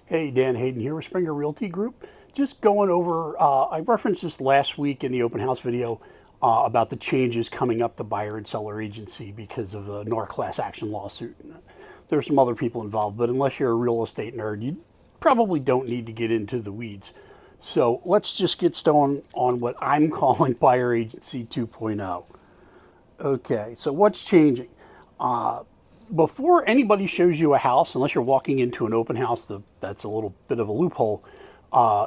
Hey, Dan Hayden here with Springer Realty Group. Just going over, I referenced this last week in the open house video about the changes coming up to buyer and seller agency because of the NAR class action lawsuit. There's some other people involved, but unless you're a real estate nerd, you probably don't need to get into the weeds. So let's just get started on what I'm calling Buyer Agency 2.0. Okay, so what's changing? Before anybody shows you a house, unless you're walking into an open house, that's a little bit of a loophole.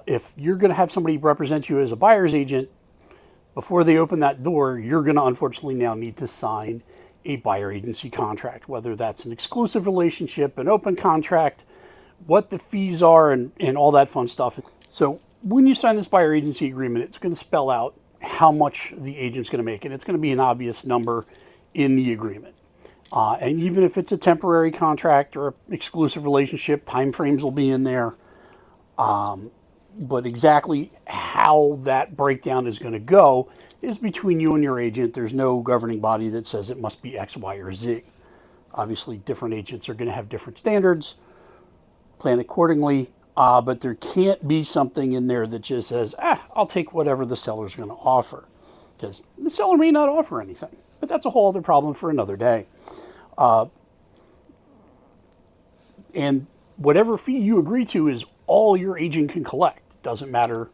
If you're going to have somebody represent you as a buyer's agent, before they open that door, you're going to unfortunately now need to sign a buyer agency contract, whether that's an exclusive relationship, an open contract, what the fees are, and all that fun stuff. So when you sign this buyer agency agreement, it's going to spell out how much the agent's going to make, and it's going to be an obvious number in the agreement. And even if it's a temporary contract or an exclusive relationship, timeframes will be in there. But exactly how that breakdown is going to go is between you and your agent. There's no governing body that says it must be X, Y, or Z. Obviously, different agents are going to have different standards. Plan accordingly. But there can't be something in there that just says, I'll take whatever the seller's going to offer. Because the seller may not offer anything. But that's a whole other problem for another day. And whatever fee you agree to is all your agent can collect. It doesn't matter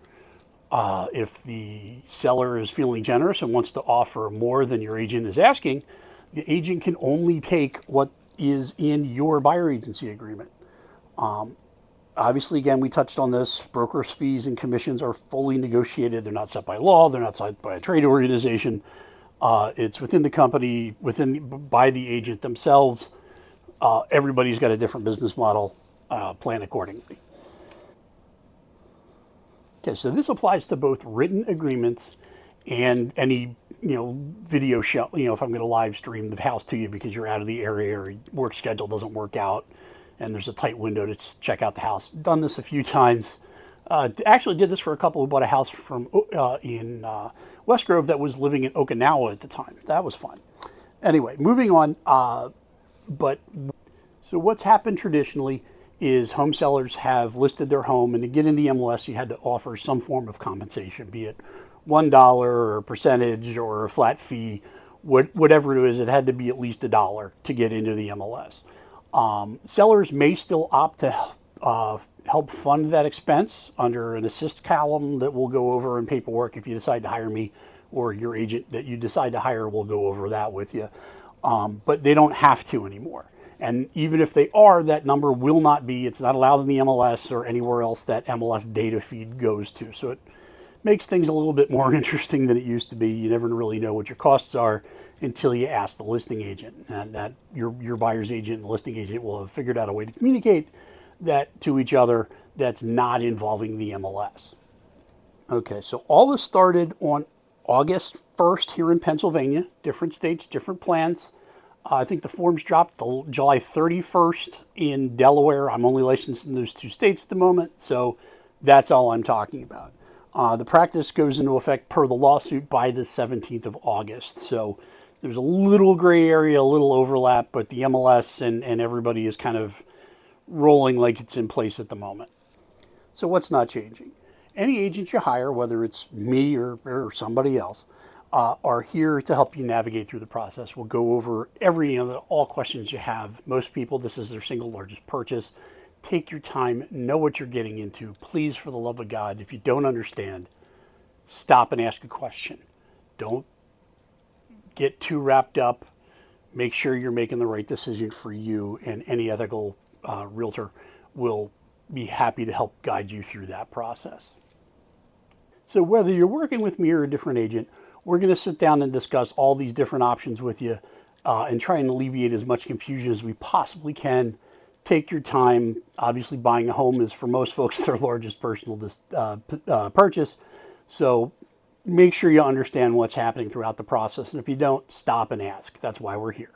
if the seller is feeling generous and wants to offer more than your agent is asking. The agent can only take what is in your buyer agency agreement. Obviously, again, we touched on this. Brokers' fees and commissions are fully negotiated. They're not set by law. They're not set by a trade organization. It's within the company, by the agent themselves. Everybody's got a different business model. Plan accordingly. Okay, so this applies to both written agreements and any video show. If I'm going to live stream the house to you because you're out of the area or your work schedule doesn't work out, and there's a tight window to check out the house. Done this a few times. Actually did this for a couple who bought a house from in West Grove that was living in Okinawa at the time. That was fun. Anyway, moving on. So what's happened traditionally is home sellers have listed their home, and to get in the MLS, you had to offer some form of compensation, be it $1 or a percentage or a flat fee, whatever it is. It had to be at least $1 to get into the MLS. Sellers may still opt to help fund that expense under an assist column that we'll go over in paperwork if you decide to hire me, or your agent that you decide to hire will go over that with you. But they don't have to anymore. And even if they are, that number will not be, it's not allowed in the MLS or anywhere else that MLS data feed goes to. So it makes things a little bit more interesting than it used to be. You never really know what your costs are until you ask the listing agent. And that your buyer's agent and the listing agent will have figured out a way to communicate that to each other that's not involving the MLS. Okay, so all this started on August 1st here in Pennsylvania. Different states, different plans. I think the forms dropped July 31st in Delaware. I'm only licensed in those two states at the moment, so that's all I'm talking about. The practice goes into effect per the lawsuit by the 17th of August. So there's a little gray area, a little overlap, but the MLS and everybody is kind of rolling like it's in place at the moment. So what's not changing? Any agent you hire, whether it's me or somebody else, are here to help you navigate through the process. We'll go over all questions you have. Most people, this is their single largest purchase. Take your time, know what you're getting into. Please, for the love of God, if you don't understand, stop and ask a question. Don't get too wrapped up. Make sure you're making the right decision for you, and any ethical realtor will be happy to help guide you through that process. So whether you're working with me or a different agent, we're going to sit down and discuss all these different options with you and try and alleviate as much confusion as we possibly can. Take your time. Obviously, buying a home is, for most folks, their largest personal purchase. So make sure you understand what's happening throughout the process. And if you don't, stop and ask. That's why we're here.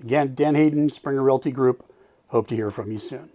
Again, Dan Hayden, Springer Realty Group. Hope to hear from you soon.